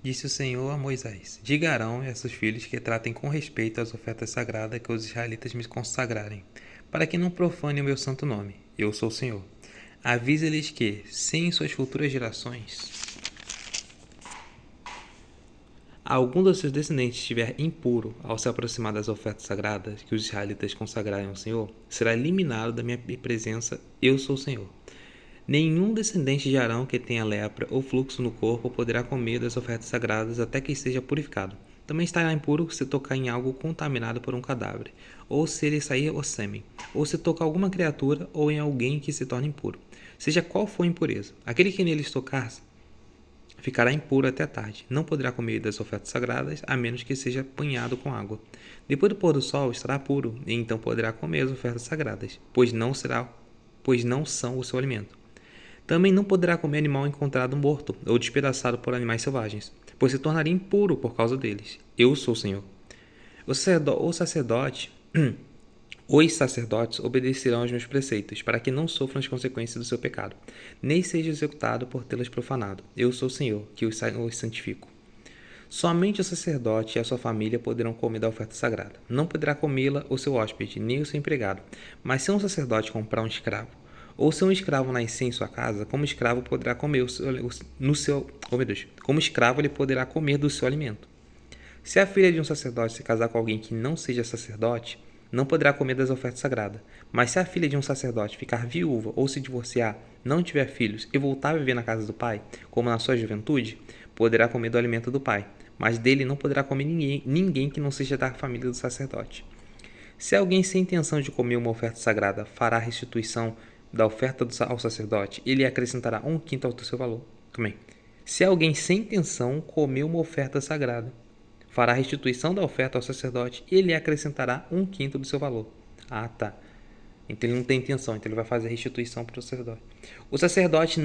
Disse o Senhor a Moisés: Diga a Arão e a seus filhos que tratem com respeito as ofertas sagradas que os israelitas me consagrarem, para que não profanem o meu santo nome. Eu sou o Senhor. Avise-lhes que, se em suas futuras gerações algum dos seus descendentes estiver impuro ao se aproximar das ofertas sagradas que os israelitas consagrarem ao Senhor, será eliminado da minha presença. Eu sou o Senhor. Nenhum descendente de Arão que tenha lepra ou fluxo no corpo poderá comer das ofertas sagradas até que esteja purificado. Também estará impuro se tocar em algo contaminado por um cadáver, ou se ele sair o sêmen, ou se tocar alguma criatura ou em alguém que se torne impuro, seja qual for a impureza. Aquele que neles tocar ficará impuro até a tarde. Não poderá comer das ofertas sagradas, a menos que seja banhado com água. Depois do pôr do sol estará puro, e então poderá comer as ofertas sagradas, pois não são o seu alimento. Também não poderá comer animal encontrado morto ou despedaçado por animais selvagens, pois se tornaria impuro por causa deles. Eu sou o Senhor. Os sacerdotes obedecerão aos meus preceitos, para que não sofram as consequências do seu pecado, nem seja executado por tê-las profanado. Eu sou o Senhor, que os santifico. Somente o sacerdote e a sua família poderão comer da oferta sagrada. Não poderá comê-la o seu hóspede, nem o seu empregado. Mas se um sacerdote comprar um escravo, ou se um escravo nascer em sua casa, como escravo poderá comer como escravo ele poderá comer do seu alimento. Se a filha de um sacerdote se casar com alguém que não seja sacerdote, não poderá comer das ofertas sagradas. Mas se a filha de um sacerdote ficar viúva ou se divorciar, não tiver filhos e voltar a viver na casa do pai, como na sua juventude, poderá comer do alimento do pai, mas dele não poderá comer ninguém que não seja da família do sacerdote. Se alguém sem intenção de comer uma oferta sagrada fará restituição da oferta ao sacerdote, ele acrescentará 1/5 do seu valor. Também. Se alguém sem intenção comer uma oferta sagrada, fará restituição da oferta ao sacerdote, ele acrescentará 1/5 do seu valor. Ah, tá. Então ele não tem intenção, então ele vai fazer restituição para o sacerdote. Os sacerdotes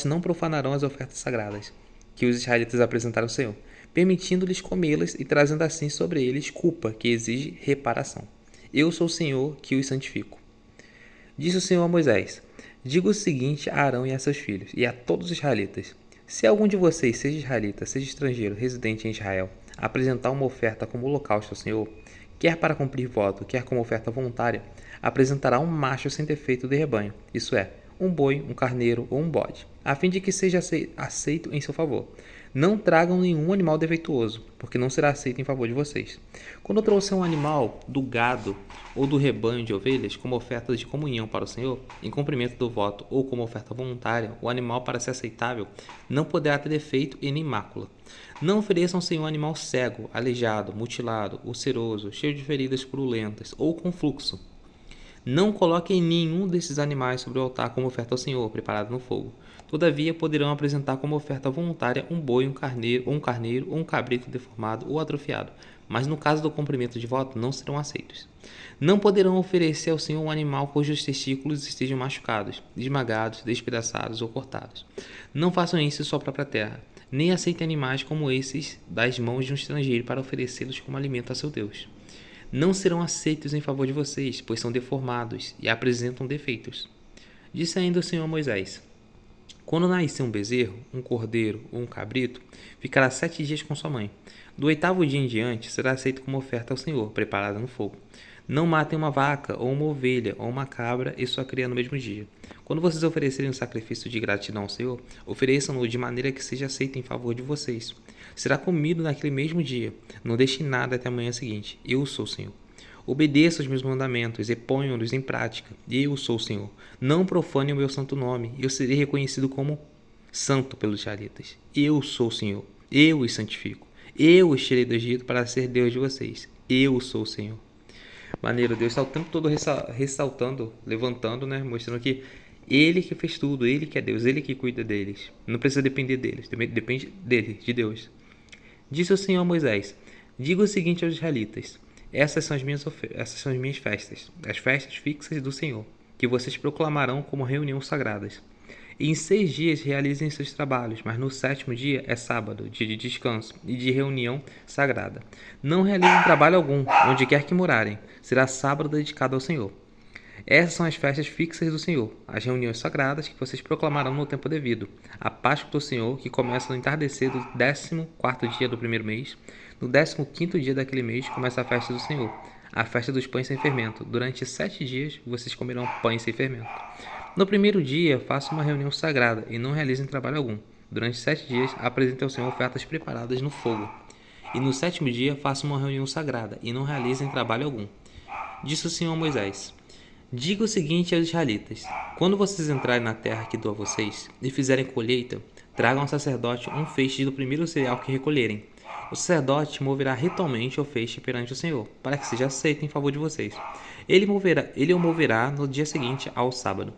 não profanarão as ofertas sagradas que os israelitas apresentaram ao Senhor, permitindo-lhes comê-las e trazendo assim sobre eles culpa que exige reparação. Eu sou o Senhor que os santifico. Disse o Senhor a Moisés: Diga o seguinte a Arão e a seus filhos, e a todos os israelitas: Se algum de vocês, seja israelita, seja estrangeiro, residente em Israel, apresentar uma oferta como holocausto ao Senhor, quer para cumprir voto, quer como oferta voluntária, apresentará um macho sem defeito de rebanho, isso é, um boi, um carneiro ou um bode, a fim de que seja aceito em seu favor. Não tragam nenhum animal defeituoso, porque não será aceito em favor de vocês. Quando trouxer um animal do gado ou do rebanho de ovelhas como oferta de comunhão para o Senhor, em cumprimento do voto ou como oferta voluntária, o animal, para ser aceitável, não poderá ter defeito e nem mácula. Não ofereçam ao Senhor um animal cego, aleijado, mutilado, ulceroso, cheio de feridas purulentas ou com fluxo. Não coloquem nenhum desses animais sobre o altar como oferta ao Senhor, preparado no fogo. Todavia, poderão apresentar como oferta voluntária um boi, um carneiro ou um cabrito deformado ou atrofiado, mas no caso do cumprimento de voto, não serão aceitos. Não poderão oferecer ao Senhor um animal cujos testículos estejam machucados, esmagados, despedaçados ou cortados. Não façam isso em sua própria terra, nem aceitem animais como esses das mãos de um estrangeiro para oferecê-los como alimento a seu Deus. Não serão aceitos em favor de vocês, pois são deformados e apresentam defeitos. Disse ainda o Senhor a Moisés: Quando nascer um bezerro, um cordeiro ou um cabrito, ficará 7 dias com sua mãe. Do 8º dia em diante, será aceito como oferta ao Senhor, preparada no fogo. Não matem uma vaca, ou uma ovelha, ou uma cabra e sua cria no mesmo dia. Quando vocês oferecerem um sacrifício de gratidão ao Senhor, ofereçam-no de maneira que seja aceito em favor de vocês. Será comido naquele mesmo dia. Não deixem nada até a manhã seguinte. Eu sou o Senhor. Obedeçam os meus mandamentos e ponham-los em prática. Eu sou o Senhor. Não profanem o meu santo nome. Eu serei reconhecido como santo pelos israelitas. Eu sou o Senhor. Eu os santifico. Eu os tirei do Egito para ser Deus de vocês. Eu sou o Senhor. Maneiro, Deus está o tempo todo ressaltando, levantando, né? Mostrando que Ele que fez tudo, Ele que é Deus, Ele que cuida deles. Não precisa depender deles, depende dele, de Deus. Disse o Senhor a Moisés: Diga o seguinte aos israelitas: Essas são as minhas festas, as festas fixas do Senhor, que vocês proclamarão como reuniões sagradas. E em 6 dias realizem seus trabalhos, mas no 7º dia é sábado, dia de descanso e de reunião sagrada. Não realizem trabalho algum, onde quer que morarem. Será sábado dedicado ao Senhor. Essas são as festas fixas do Senhor, as reuniões sagradas que vocês proclamarão no tempo devido. A Páscoa do Senhor, que começa no entardecer do 14º dia do primeiro mês. No 15º dia daquele mês começa a festa do Senhor, a festa dos pães sem fermento. Durante 7 dias vocês comerão pães sem fermento. No primeiro dia, façam uma reunião sagrada e não realizem trabalho algum. Durante 7 dias, apresentem ao Senhor ofertas preparadas no fogo. E no 7º dia, façam uma reunião sagrada e não realizem trabalho algum. Disse o Senhor a Moisés: diga o seguinte aos israelitas: quando vocês entrarem na terra que dou a vocês e fizerem colheita, tragam ao sacerdote um feixe do primeiro cereal que recolherem. O sacerdote moverá ritualmente o feixe perante o Senhor, para que seja aceito em favor de vocês. Ele o moverá no dia seguinte ao sábado.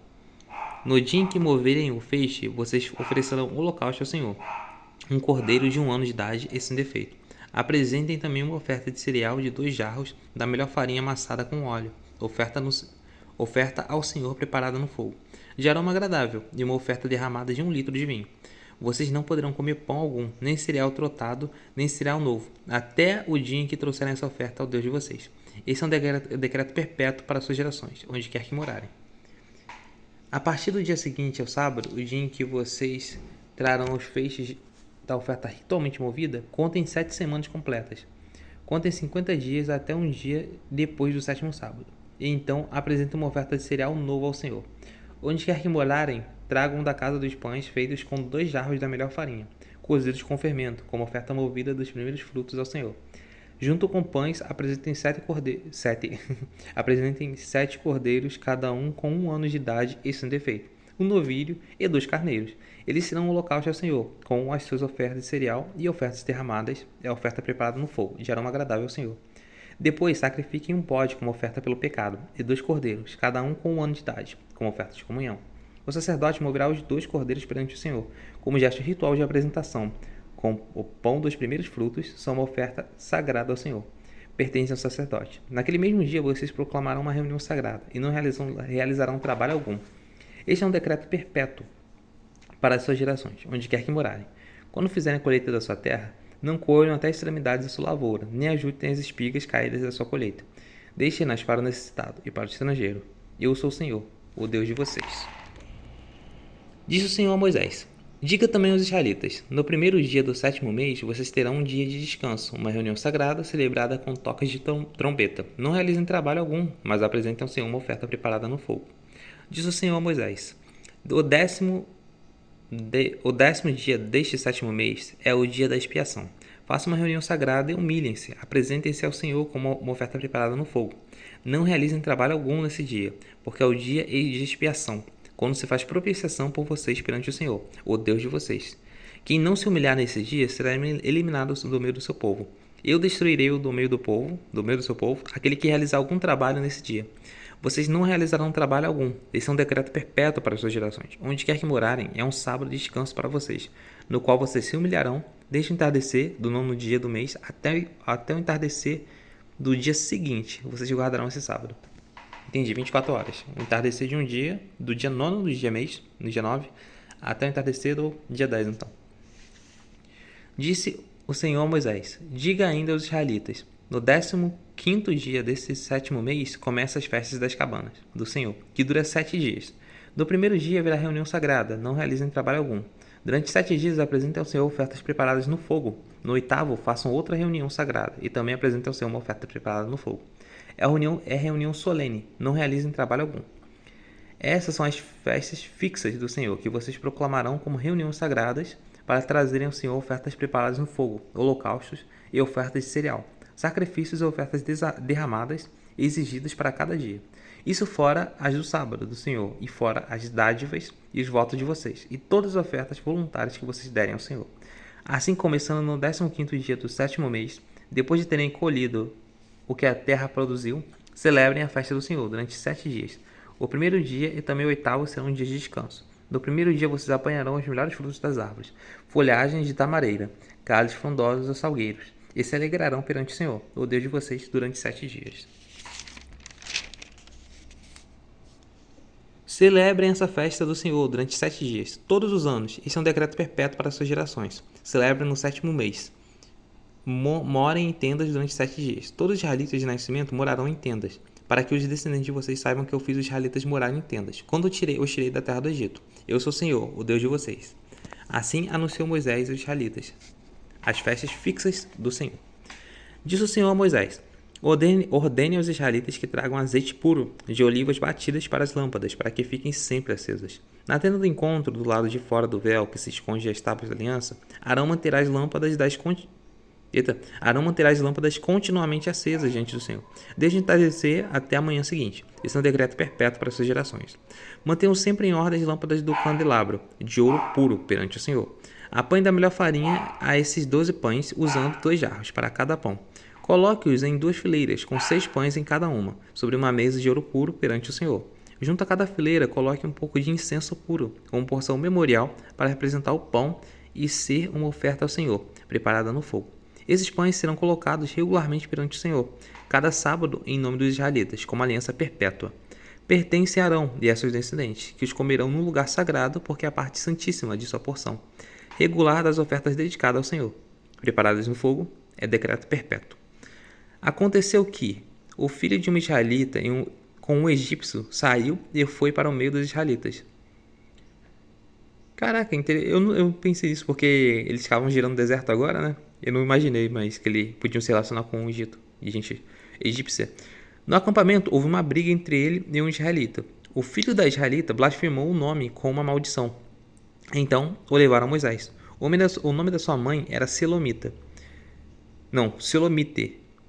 No dia em que moverem o feixe, vocês oferecerão holocausto ao Senhor, um cordeiro de 1 ano de idade e sem defeito. Apresentem também uma oferta de cereal de 2 jarros da melhor farinha amassada com óleo, oferta ao Senhor preparada no fogo, de aroma agradável, e uma oferta derramada de 1 litro de vinho. Vocês não poderão comer pão algum, nem cereal trotado, nem cereal novo, até o dia em que trouxerem essa oferta ao Deus de vocês. Esse é um decreto perpétuo para suas gerações, onde quer que morarem. A partir do dia seguinte ao sábado, o dia em que vocês trarão os feixes da oferta ritualmente movida, contem 7 semanas completas. Contem 50 dias até um dia depois do 7º sábado. E então apresentem uma oferta de cereal novo ao Senhor. Onde quer que morarem, tragam da casa dos pães feitos com 2 jarros da melhor farinha, cozidos com fermento, como oferta movida dos primeiros frutos ao Senhor. Junto com pães, apresentem 7 cordeiros, cada um com 1 ano de idade e sem defeito, um novilho e 2 carneiros. Eles serão um holocausto ao Senhor, com as suas ofertas de cereal e ofertas derramadas, a oferta preparada no fogo, de aroma agradável ao Senhor. Depois, sacrifiquem um bode como oferta pelo pecado, e 2 cordeiros, cada um com 1 ano de idade, como oferta de comunhão. O sacerdote moverá os 2 cordeiros perante o Senhor, como gesto ritual de apresentação, com o pão dos primeiros frutos, são uma oferta sagrada ao Senhor. Pertence ao sacerdote. Naquele mesmo dia, vocês proclamarão uma reunião sagrada, e não realizarão trabalho algum. Este é um decreto perpétuo para as suas gerações, onde quer que morarem. Quando fizerem a colheita da sua terra, não colham até a extremidade da sua lavoura, nem ajudem as espigas caídas da sua colheita. Deixem-nas para o necessitado e para o estrangeiro. Eu sou o Senhor, o Deus de vocês. Disse o Senhor a Moisés: diga também aos israelitas: no primeiro dia do 7º mês, vocês terão um dia de descanso, uma reunião sagrada celebrada com toques de trombeta. Não realizem trabalho algum, mas apresentem ao Senhor uma oferta preparada no fogo. Disse o Senhor a Moisés: o décimo dia deste 7º mês é o dia da expiação. Façam uma reunião sagrada e humilhem-se. Apresentem-se ao Senhor como uma oferta preparada no fogo. Não realizem trabalho algum nesse dia, porque é o dia de expiação, quando se faz propiciação por vocês perante o Senhor, o Deus de vocês. Quem não se humilhar nesse dia será eliminado do meio do seu povo. Eu destruirei do meio do seu povo, aquele que realizar algum trabalho nesse dia. Vocês não realizarão trabalho algum. Esse é um decreto perpétuo para as suas gerações. Onde quer que morarem, é um sábado de descanso para vocês, no qual vocês se humilharão desde o entardecer do 9º dia do mês até o entardecer do dia seguinte. Vocês guardarão esse sábado. Entendi, 24 horas. O entardecer de um dia, do dia 9º do dia mês, no dia 9, até o entardecer do dia 10, então. Disse o Senhor a Moisés: diga ainda aos israelitas: no 15º dia desse 7º mês, começam as festas das cabanas do Senhor, que dura 7 dias. No primeiro dia haverá reunião sagrada, não realizem trabalho algum. Durante 7 dias apresentem ao Senhor ofertas preparadas no fogo. No 8º, façam outra reunião sagrada, e também apresentem ao Senhor uma oferta preparada no fogo. É reunião solene, não realizem trabalho algum. Essas são as festas fixas do Senhor, que vocês proclamarão como reuniões sagradas para trazerem ao Senhor ofertas preparadas no fogo, holocaustos e ofertas de cereal, sacrifícios e ofertas derramadas exigidas para cada dia. Isso fora as do sábado do Senhor, e fora as dádivas e os votos de vocês, e todas as ofertas voluntárias que vocês derem ao Senhor. Assim, começando no 15º dia do 7º mês, depois de terem colhido o que a terra produziu, celebrem a festa do Senhor durante 7 dias. O primeiro dia e também o 8º serão dias de descanso. No primeiro dia vocês apanharão os melhores frutos das árvores, folhagens de tamareira, galhos frondosos ou salgueiros, e se alegrarão perante o Senhor, o Deus de vocês, durante 7 dias. Celebrem essa festa do Senhor durante 7 dias, todos os anos. Isso é um decreto perpétuo para as suas gerações. Celebrem no 7º mês. Morem em tendas durante 7 dias. Todos os israelitas de nascimento morarão em tendas. para que os descendentes de vocês saibam que eu fiz os israelitas morarem em tendas, quando os tirei da terra do Egito. Eu sou o Senhor, o Deus de vocês. Assim anunciou Moisés aos israelitas as festas fixas do Senhor. Disse o Senhor a Moisés: ordene aos israelitas que tragam azeite puro de olivas batidas para as lâmpadas, para que fiquem sempre acesas. Na tenda do encontro, do lado de fora do véu que se esconde às tábuas da aliança, Arão manterá as lâmpadas continuamente acesas diante do Senhor, desde o entardecer até a manhã seguinte. Esse é um decreto perpétuo para suas gerações. Mantenham sempre em ordem as lâmpadas do candelabro, de ouro puro, perante o Senhor. Apanhe da melhor farinha a esses 12 pães, usando 2 jarros para cada pão. Coloque-os em 2 fileiras, com 6 pães em cada uma, sobre uma mesa de ouro puro perante o Senhor. Junto a cada fileira, coloque um pouco de incenso puro, como porção memorial, para representar o pão e ser uma oferta ao Senhor, preparada no fogo. Esses pães serão colocados regularmente perante o Senhor, cada sábado em nome dos israelitas, como aliança perpétua. Pertence a Arão e a seus descendentes, que os comerão num lugar sagrado, porque é a parte santíssima de sua porção, regular das ofertas dedicadas ao Senhor, preparadas no fogo, é decreto perpétuo. Aconteceu que o filho de um israelita com um egípcio saiu e foi para o meio dos israelitas. Caraca, eu pensei nisso porque eles estavam girando no deserto agora, né? Eu não imaginei, mas que eles podiam se relacionar com o Egito, e gente egípcia. No acampamento, houve uma briga entre ele e um israelita. O filho da israelita blasfemou o nome com uma maldição. Então, o levaram a Moisés. O nome da sua mãe era Selomite,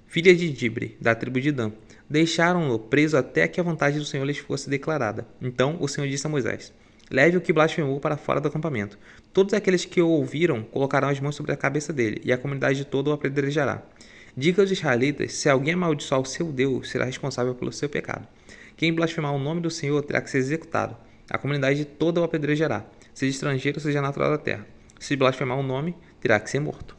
filha de Dibre, da tribo de Dan. Deixaram-no preso até que a vontade do Senhor lhes fosse declarada. Então o Senhor disse a Moisés: leve o que blasfemou para fora do acampamento. Todos aqueles que o ouviram colocarão as mãos sobre a cabeça dele, e a comunidade toda o apedrejará. Diga aos israelitas: se alguém amaldiçoar o seu Deus, será responsável pelo seu pecado. Quem blasfemar o nome do Senhor terá que ser executado. A comunidade toda o apedrejará, seja estrangeiro, seja natural da terra. Se blasfemar o nome, terá que ser morto.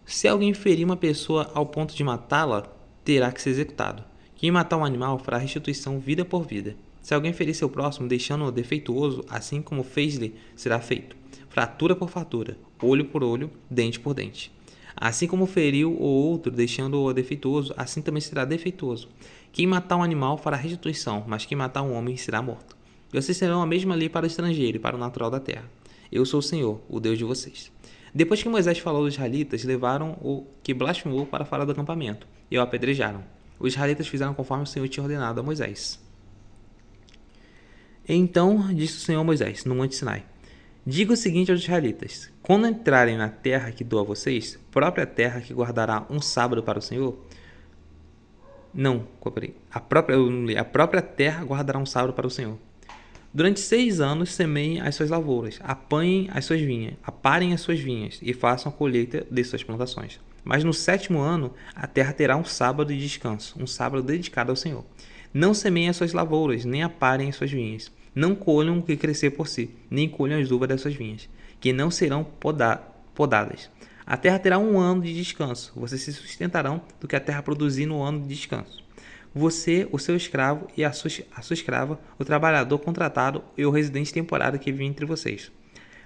Se alguém ferir uma pessoa ao ponto de matá-la, terá que ser executado. Quem matar um animal fará restituição vida por vida. Se alguém ferir seu próximo, deixando-o defeituoso, assim como fez-lhe, será feito. Fratura por fratura, olho por olho, dente por dente. Assim como feriu o outro, deixando-o defeituoso, assim também será defeituoso. Quem matar um animal fará restituição, mas quem matar um homem será morto. Vocês terão a mesma lei para o estrangeiro e para o natural da terra. Eu sou o Senhor, o Deus de vocês. Depois que Moisés falou aos israelitas, levaram o que blasfemou para fora do acampamento e o apedrejaram. Os israelitas fizeram conforme o Senhor tinha ordenado a Moisés. Então disse o Senhor a Moisés, no Monte Sinai: diga o seguinte aos israelitas: quando entrarem na terra que dou a vocês, própria terra que guardará um sábado para o Senhor, a própria terra guardará um sábado para o Senhor. Durante 6 anos semeiem as suas lavouras, aparem as suas vinhas e façam a colheita de suas plantações. Mas no 7º ano a terra terá um sábado de descanso, um sábado dedicado ao Senhor. Não semeiem as suas lavouras, nem aparem as suas vinhas. Não colham o que crescer por si, nem colham as uvas das suas vinhas, que não serão podadas. A terra terá um ano de descanso. Vocês se sustentarão do que a terra produzir no ano de descanso. Você, o seu escravo e a sua escrava, o trabalhador contratado e o residente temporário que vive entre vocês,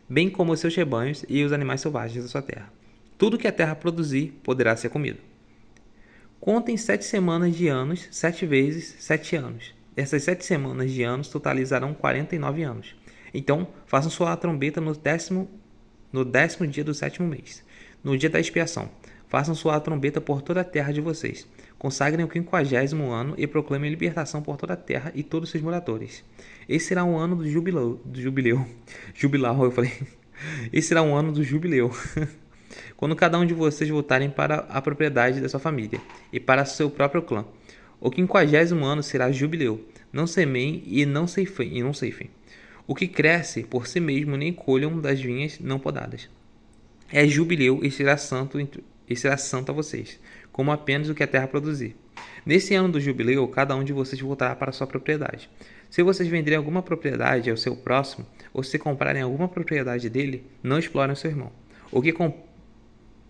bem como os seus rebanhos e os animais selvagens da sua terra. Tudo que a terra produzir poderá ser comido. Contem 7 semanas de anos, 7 vezes 7 anos. Essas 7 semanas de anos totalizarão 49 anos. Então, façam sua trombeta no 10º dia do 7º mês, no dia da expiação. Façam sua trombeta por toda a terra de vocês. Consagrem o 50º ano e proclamem libertação por toda a terra e todos os seus moradores. Esse será um ano do jubileu. Esse será um ano do jubileu. Quando cada um de vocês voltarem para a propriedade da sua família e para seu próprio clã. O 50º ano será jubileu. Não semeiem e não ceifem. O que cresce por si mesmo nem colham das vinhas não podadas. É jubileu e será santo a vocês, como apenas o que a terra produzir. Nesse ano do jubileu, cada um de vocês voltará para a sua propriedade. Se vocês venderem alguma propriedade ao seu próximo, ou se comprarem alguma propriedade dele, não explorem o seu irmão.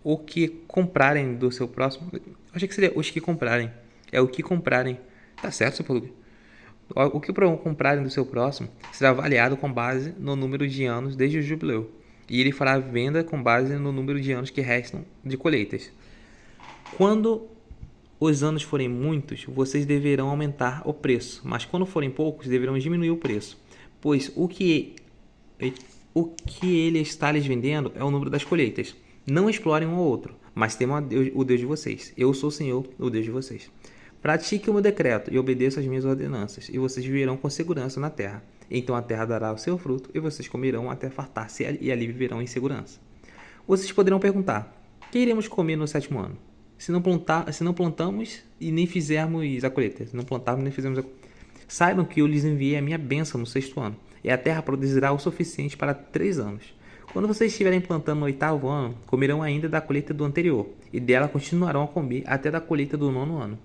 O que comprarem do seu próximo... Achei que seria os que comprarem. É o que comprarem. Tá certo, seu Paulo? O que comprarem do seu próximo será avaliado com base no número de anos desde o jubileu. E ele fará a venda com base no número de anos que restam de colheitas. Quando os anos forem muitos, vocês deverão aumentar o preço, mas quando forem poucos, deverão diminuir o preço, pois o que ele está lhes vendendo é o número das colheitas. Não explorem um ao outro, mas temam a Deus, o Deus de vocês. Eu sou o Senhor, o Deus de vocês. Pratique o meu decreto e obedeça às minhas ordenanças, e vocês viverão com segurança na terra. Então a terra dará o seu fruto, e vocês comerão até fartar-se, e ali viverão em segurança. Vocês poderão perguntar: que iremos comer no 7º ano? Se não plantamos e nem fizermos a colheita. Se não plantarmos nem fizermos a colheita. Saibam que eu lhes enviei a minha bênção no 6º ano, e a terra produzirá o suficiente para 3 anos. Quando vocês estiverem plantando no 8º ano, comerão ainda da colheita do anterior, e dela continuarão a comer até da colheita do 9º ano.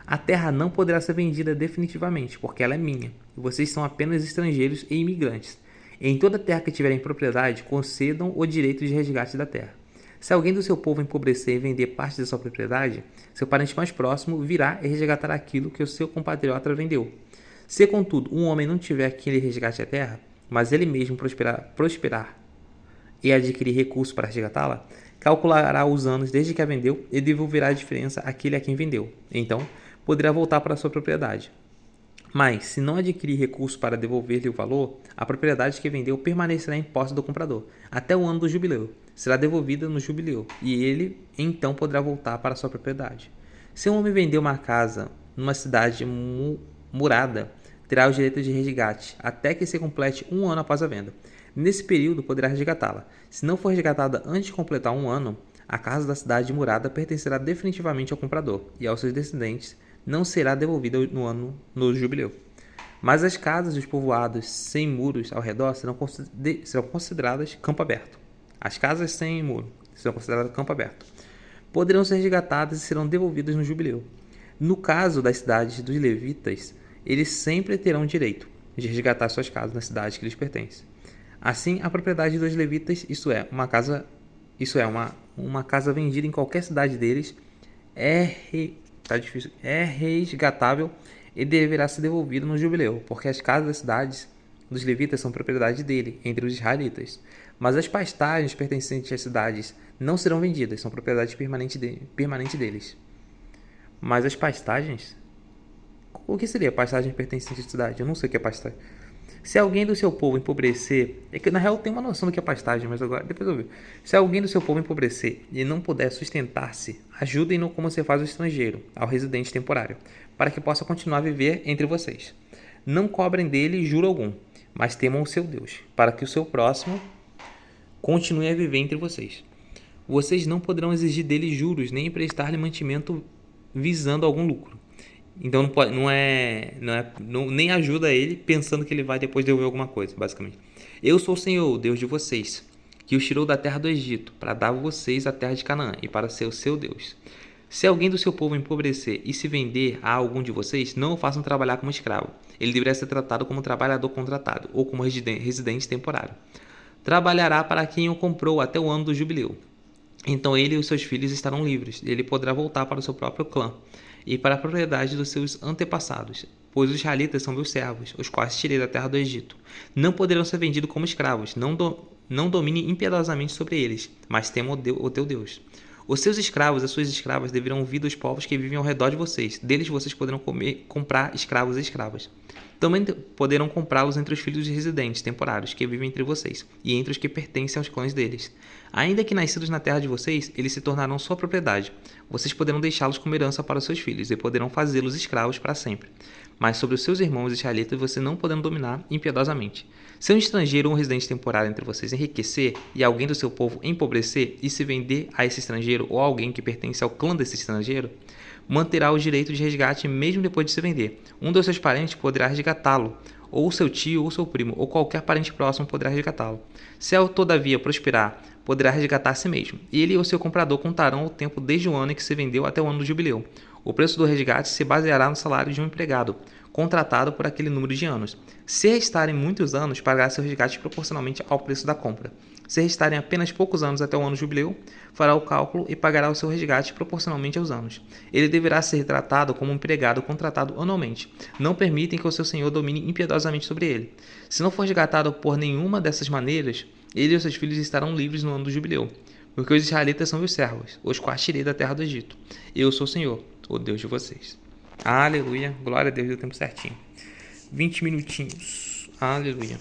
A terra não poderá ser vendida definitivamente, porque ela é minha, e vocês são apenas estrangeiros e imigrantes. Em toda terra que tiverem propriedade, concedam o direito de resgate da terra. Se alguém do seu povo empobrecer e vender parte da sua propriedade, seu parente mais próximo virá e resgatará aquilo que o seu compatriota vendeu. Se, contudo, um homem não tiver quem lhe resgate a terra, mas ele mesmo prosperar e adquirir recursos para resgatá-la, calculará os anos desde que a vendeu e devolverá a diferença àquele a quem vendeu. Então, poderá voltar para a sua propriedade. Mas, se não adquirir recursos para devolver-lhe o valor, a propriedade que vendeu permanecerá em posse do comprador, até o ano do jubileu. Será devolvida no jubileu, e ele então poderá voltar para a sua propriedade. Se um homem vender uma casa numa cidade murada, terá o direito de resgate, até que se complete 1 ano após a venda. Nesse período, poderá resgatá-la. Se não for resgatada antes de completar 1 ano, a casa da cidade murada pertencerá definitivamente ao comprador, e aos seus descendentes não será devolvida no jubileu. Mas as casas dos povoados sem muros ao redor serão consideradas campo aberto. As casas sem muro serão consideradas campo aberto. Poderão ser resgatadas e serão devolvidas no jubileu. No caso das cidades dos levitas, eles sempre terão direito de resgatar suas casas na cidade que lhes pertence. Assim, a propriedade dos levitas, uma casa vendida em qualquer cidade deles, é resgatável e deverá ser devolvida no jubileu, porque as casas das cidades dos levitas são propriedade dele, entre os israelitas. Mas as pastagens pertencentes às cidades não serão vendidas, são propriedade permanente deles. Mas as pastagens? O que seria pastagem pertencente à cidade? Eu não sei o que é pastagem. Se alguém do seu povo empobrecer, é que na real tem uma noção do que é pastagem, mas agora depois eu vejo. Se alguém do seu povo empobrecer e não puder sustentar-se, ajudem-no como se faz o estrangeiro, ao residente temporário, para que possa continuar a viver entre vocês. Não cobrem dele juro algum, mas temam o seu Deus, para que o seu próximo continue a viver entre vocês. Vocês não poderão exigir dele juros, nem emprestar-lhe mantimento visando algum lucro. Então nem ajuda ele pensando que ele vai depois devolver alguma coisa, basicamente. Eu sou o Senhor, o Deus de vocês, que os tirou da terra do Egito, para dar a vocês a terra de Canaã e para ser o seu Deus. Se alguém do seu povo empobrecer e se vender a algum de vocês, não o façam trabalhar como escravo. Ele deverá ser tratado como trabalhador contratado ou como residente temporário. Trabalhará para quem o comprou até o ano do jubileu. Então ele e os seus filhos estarão livres, e ele poderá voltar para o seu próprio clã e para a propriedade dos seus antepassados, pois os israelitas são meus servos, os quais tirei da terra do Egito. Não poderão ser vendidos como escravos, não domine impiedosamente sobre eles, mas temam o teu Deus. Os seus escravos e as suas escravas deverão vir dos povos que vivem ao redor de vocês. Deles vocês poderão comprar escravos e escravas. Também poderão comprá-los entre os filhos de residentes temporários que vivem entre vocês e entre os que pertencem aos clãs deles. Ainda que nascidos na terra de vocês, eles se tornarão sua propriedade. Vocês poderão deixá-los como herança para os seus filhos e poderão fazê-los escravos para sempre. Mas sobre os seus irmãos israelitas você não poderão dominar impiedosamente. Se um estrangeiro ou um residente temporário entre vocês enriquecer e alguém do seu povo empobrecer e se vender a esse estrangeiro ou a alguém que pertence ao clã desse estrangeiro, manterá o direito de resgate mesmo depois de se vender. Um dos seus parentes poderá resgatá-lo, ou seu tio ou seu primo, ou qualquer parente próximo poderá resgatá-lo. Se ele todavia prosperar, poderá resgatar a si mesmo. Ele ou seu comprador contarão o tempo desde o ano em que se vendeu até o ano do jubileu. O preço do resgate se baseará no salário de um empregado, contratado por aquele número de anos. Se restarem muitos anos, pagará seu resgate proporcionalmente ao preço da compra. Se restarem apenas poucos anos até o ano jubileu, fará o cálculo e pagará o seu resgate proporcionalmente aos anos. Ele deverá ser tratado como um empregado contratado anualmente. Não permitem que o seu senhor domine impiedosamente sobre ele. Se não for resgatado por nenhuma dessas maneiras, ele e seus filhos estarão livres no ano do jubileu. Porque os israelitas são meus servos, os quais tirei da terra do Egito. Eu sou o Senhor, o Deus de vocês. Aleluia, glória a Deus, deu tempo certinho. 20 minutinhos. Aleluia.